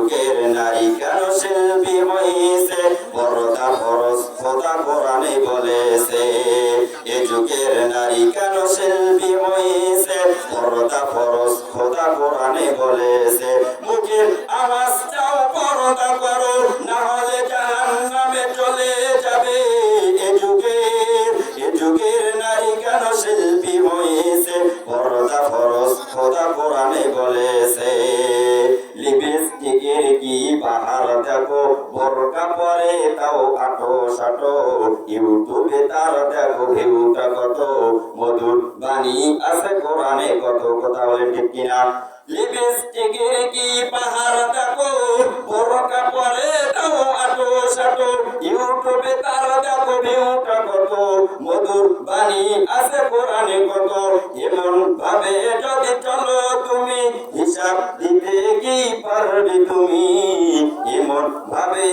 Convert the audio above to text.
যুগের নারী কেন শিল্পী হয়েছে, পর্দা ফরজ খোদা কোরআনে বলেছে। এ যুগের নারী কেন শিল্পী হয়েছে, পর্দা ফরজ খোদা কোরআনে বলেছে। মুখের আওয়াজটাও পর্দা করো, না হলে জাহান্নামে চলে যাবে। এ যুগের নারী কেন শিল্পী হয়েছে, পর্দা ফরজ খোদা কোরআনে বলেছে। লিপস্টিকের কি বাহার দেখো, বোরকা পরে তাও আটো সাটো, ইউটিউবে তার দেখো ভিউটা কত, মধুর বাণী আছে কোরআনে কত। কথা বলেন ঠিক কিনা? লিপস্টিকের কি বাহার দেখো, বোরকা পরে তাও আটো সাটো, ইউটিউবে তার দেখো ভিউটা কত, মধুর বাণী আছে কোরআনে কত। এমন ভাবে যদি চলো তুমি, হিসাব দিতে কি পারবে তুমি? এমন ভাবে